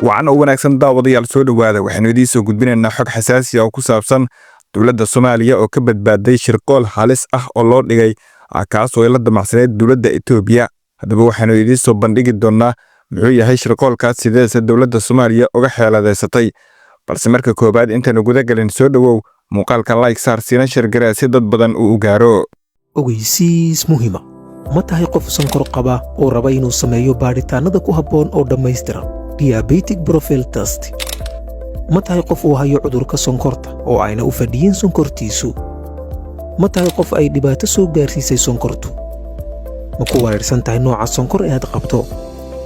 وعن wanaagsan daawadayaal soo dhawaada waxaanu idin soo gudbinaynaa xog xasaasi ah oo ku saabsan dawladda Soomaaliya oo ka badbaaday shirqool halis ah oo loo dhigay kaas oo la damacsaneyd dawladda Itoobiya. Haddaba waxaanu idin soo bandhigi doonaa muxuu yahay shirqoolkaas sidee dawladda Soomaaliya uga xeeladeysatay. balse marka koobaad intaan guda galin soo dhawow muuqaalka like saar sina share garaa si dad badan u gaaro. ogeysiis muhiima ma tahay qof sonkor qaba oo raba inuu sameeyo baaritaanada ku habboon oo dhammaystiran diabetic profile test ma tahay qof uu hayo cudurka sonkorta oo ayna u fadhiyin sonkortiisu ma tahay qof ay dhibaato soo gaarsiisay sonkortu ma ku wareersan tahay nooca sonkor ee aad qabto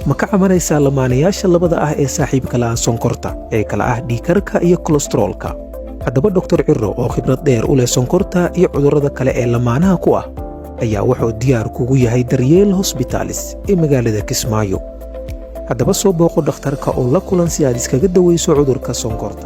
ma ka camanaysaa lamaanayaasha labada ah ee saaxiibka la sonkorta ee kala ah dhiigkarka iyo kolestaroolka haddaba Dr. Cirro oo khibrad dheer u leh sonkorta iyo cudurrada kale ee lamaanaha ku ah ayaa wuxuu diyaar kugu yahay Daryeel Hospitalis ee magaalada Kismaayo. haddaba soo booqo dhakhtarka oo la kulan si aad iskaga daweyso cudurka sonkorta.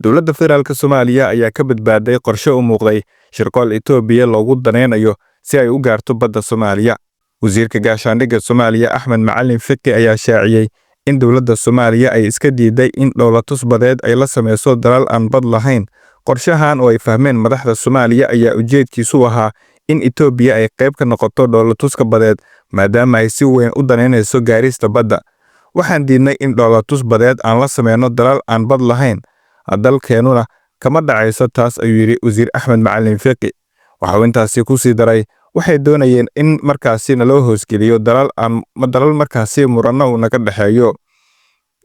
dawladda federaalka Soomaaliya ayaa ka badbaaday qorshe u muuqday shirqool Itoobiya loogu daneynayo si ay u gaarto badda Soomaaliya. wasiirka gaashaandhigga Soomaaliya Axmed Macalin Fiqi ayaa shaaciyay in dawladda Soomaaliya ay iska diiday in dowlatus badeed ay la sameyso dalal aan bad lahayn. qorshahan oo ay fahmeen madaxda Soomaaliya ayaa ujeedkiisu ahaa in Itoobiya ay qayb ka noqoto dowlatuska badeed maadaama ay si weyn u daneynayso gaarista badda. waxaan diidnay in dowlatus badeed aan la sameyno dalal aan bad lahayn. dalkeenuna kama dhacayso taas ayuu yiri wasiir Axmed Macalin Fiqi. waxa uu intaasi ku sii daray waxay doonayeen in markaasi loo hoosgeliyo dalal markaasi murano naga dhaxeeyo.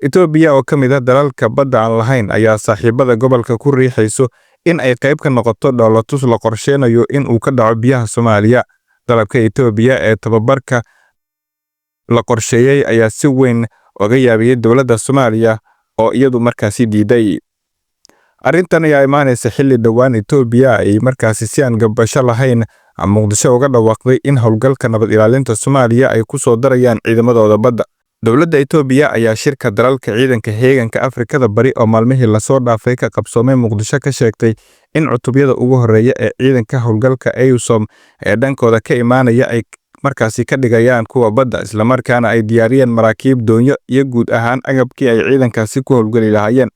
Itoobiya oo kamid ah dalalka badda aan lahayn ayaa saaxiibada gobolka ku riixayso in ay qayb ka noqoto dowlatus la qorsheynayo in uu ka dhaco biyaha Soomaaliya. dalabka Itoobiya ee tababarka la qorsheeyay ayaa si weyn uga yaabiyay dawladda Soomaaliya oo iyadu markaasi diiday. arrintan ayaa imaanaysa xilli dhawaan Itoobiya ay markaasi si aan gabasho lahayn Muqdisho uga dhawaaqday in howlgalka nabad ilaalinta Soomaaliya ay ku soo darayaan ciidamadooda badda. dawladda Itoobiya ayaa shirka dalalka ciidanka heeganka Afrikada Bari oo maalmihii la soo dhaafay ka qabsoomay Muqdisho ka sheegtay in cutubyada ugu horeeya ee ciidanka howlgalka EUSOM ee dhankooda ka imaanaya ay markaasi ka dhigayaan kuwa badda isla markaana ay diyaariyeen maraakiib doonyo iyo guud ahaan agabkii ay ciidankaasi ku howlgali lahaayeen.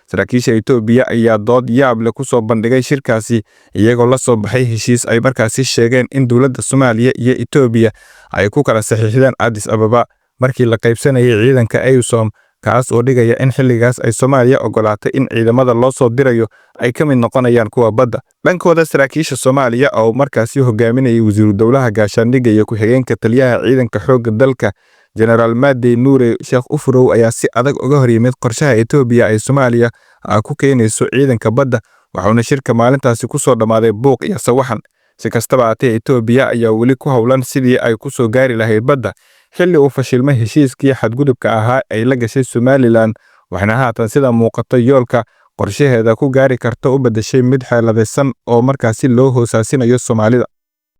saraakiisha Itoobiya ayaa dood yaab leh ku soo bandhigay shirkaasi iyagoo la soo baxay heshiis ay markaasi sheegeen in dawladda Soomaaliya iyo Itoobiya ay ku kala saxiixdeen Addis Ababa markii la qaybsanayay ciidanka EUSOM kaas oo dhigaya in xilligaas ay Soomaaliya ogolaatay in ciidamada loo soo dirayo ay ka mid noqonayaan kuwa badda. dhankooda saraakiisha Soomaaliya oo markaasi hogaaminayay wasiiru dawlaha gaashaandhigga iyo ku-xigeenka taliyaha ciidanka xoogga dalka General Made Nuure Sheekh Ufrow ayaa si adag uga hor yimid qorshaha Itoobiya ay Soomaaliya ku keenayso ciidanka badda waxaana shirka maalintaasi ku soo dhamaaday buuq iyo sawaxan. si kastaba ahaatee Itoobiya ayaa weli ku howlan sidii ay ku soo gaari lahayd badda xilli uu fashilmay heshiiskii xadgudubka ahaa ay la gashay Somaliland waxaana haatan sida muuqata yoolka qorshaheeda ku gaari karta u bedeshay mid xeeladaysan oo markaasi loo hoosaasinayo Soomaalida.